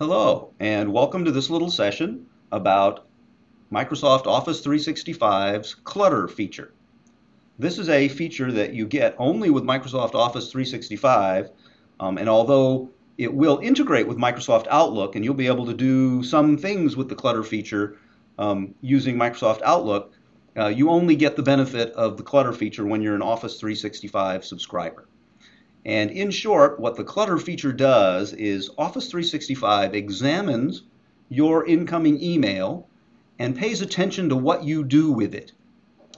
Hello, and welcome to this little session about Microsoft Office 365's Clutter feature. This is a feature that you get only with Microsoft Office 365, and although it will integrate with Microsoft Outlook, and you'll be able to do some things with the Clutter feature using Microsoft Outlook, you only get the benefit of the Clutter feature when you're an Office 365 subscriber. And in short, what the Clutter feature does is Office 365 examines your incoming email and pays attention to what you do with it.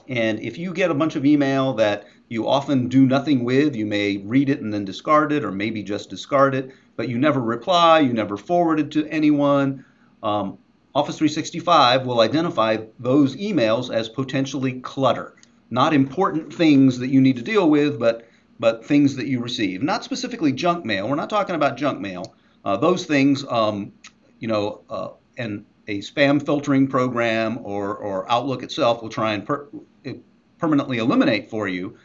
And if you get a bunch of email that you often do nothing with, you may read it and then discard it, or maybe just discard it, but you never reply, you never forward it to anyone, Office 365 will identify those emails as potentially clutter. Not important things that you need to deal with, but things that you receive. Not specifically junk mail. We're not talking about junk mail. Those things, and a spam filtering program or Outlook itself will try and permanently eliminate for you.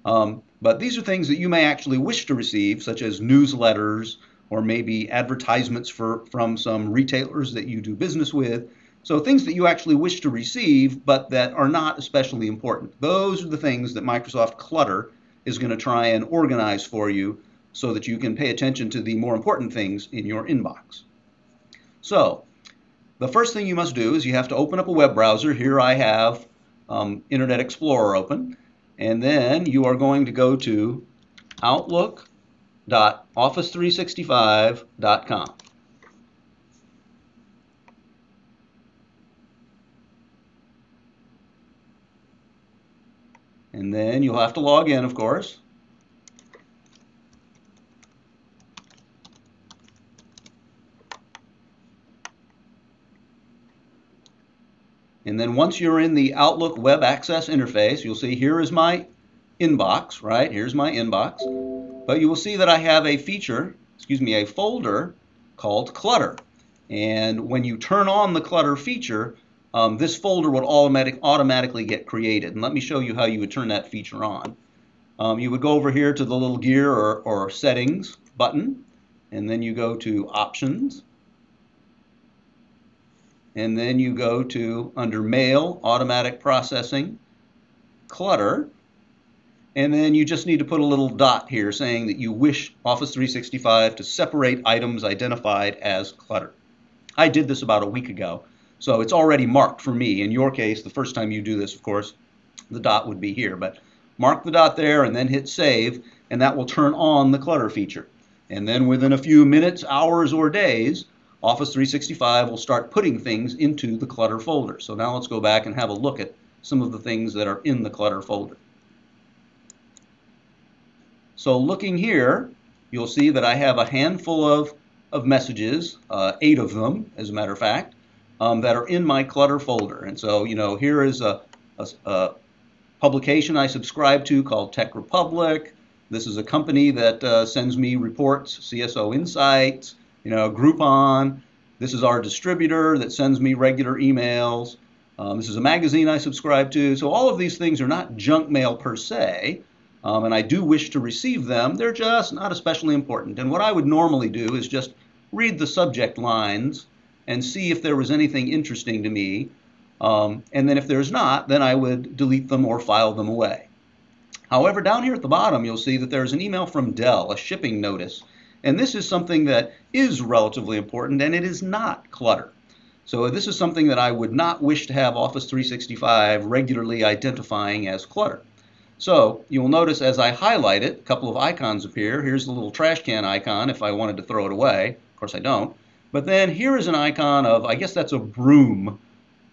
But these are things that you may actually wish to receive, such as newsletters or maybe advertisements from some retailers that you do business with. So things that you actually wish to receive, but that are not especially important. Those are the things that Microsoft Clutter is going to try and organize for you so that you can pay attention to the more important things in your inbox. So the first thing you must do is you have to open up a web browser. Here I have Internet Explorer open. And then you are going to go to outlook.office365.com. And then you'll have to log in, of course. And then once you're in the Outlook Web Access interface, you'll see here is my inbox, right? Here's my inbox. But you will see that I have a a folder called Clutter. And when you turn on the Clutter feature, this folder would automatically get created. And let me show you how you would turn that feature on. You would go over here to the little gear or settings button, and then you go to options. And then you go to under Mail, Automatic Processing, Clutter, and then you just need to put a little dot here saying that you wish Office 365 to separate items identified as clutter. I did this about a week ago, so it's already marked for me. In your case, the first time you do this, of course, the dot would be here, but mark the dot there and then hit save, and that will turn on the clutter feature. And then within a few minutes, hours, or days, Office 365 will start putting things into the clutter folder. So now let's go back and have a look at some of the things that are in the clutter folder. So looking here, you'll see that I have a handful of messages, 8 of them, as a matter of fact, that are in my clutter folder. And so, here is a publication I subscribe to called Tech Republic. This is a company that sends me reports, CSO Insights. Groupon. This is our distributor that sends me regular emails. This is a magazine I subscribe to. So all of these things are not junk mail per se, and I do wish to receive them. They're just not especially important. And what I would normally do is just read the subject lines and see if there was anything interesting to me. And then if there's not, then I would delete them or file them away. However, down here at the bottom, you'll see that there's an email from Dell, a shipping notice. And this is something that is relatively important, and it is not clutter. So this is something that I would not wish to have Office 365 regularly identifying as clutter. So you'll notice as I highlight it, a couple of icons appear. Here's the little trash can icon if I wanted to throw it away. Of course I don't. But then here is an icon of, I guess that's a broom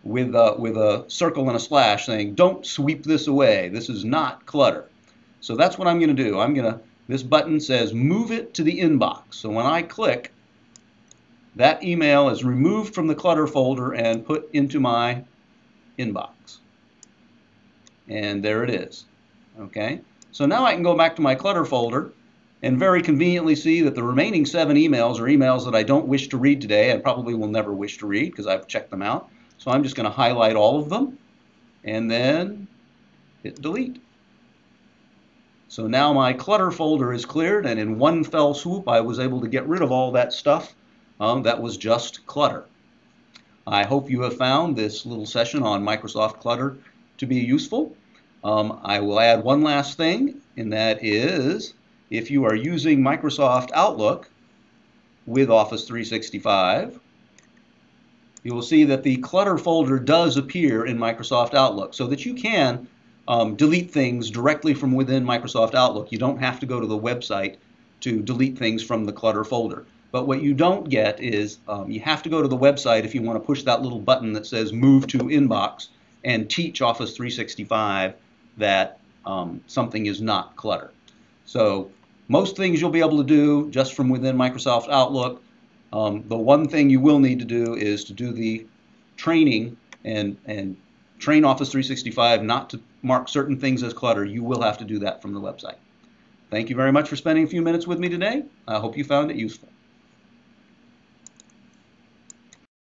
with a circle and a slash saying, don't sweep this away. This is not clutter. So that's what I'm going to do. This button says move it to the inbox. So when I click, that email is removed from the clutter folder and put into my inbox. And there it is. Okay. So now I can go back to my clutter folder and very conveniently see that the remaining 7 emails are emails that I don't wish to read today and probably will never wish to read because I've checked them out. So I'm just going to highlight all of them and then hit delete. So now my clutter folder is cleared, and in one fell swoop I was able to get rid of all that stuff that was just Clutter. I hope you have found this little session on Microsoft Clutter to be useful. I will add one last thing, and that is if you are using Microsoft Outlook with Office 365, you will see that the Clutter folder does appear in Microsoft Outlook so that you can delete things directly from within Microsoft Outlook. You don't have to go to the website to delete things from the Clutter folder. But what you don't get is you have to go to the website if you want to push that little button that says Move to Inbox and teach Office 365 that something is not Clutter. So most things you'll be able to do just from within Microsoft Outlook. The one thing you will need to do is to do the training and train Office 365 not to mark certain things as clutter. You will have to do that from the website. Thank you very much for spending a few minutes with me today. I hope you found it useful.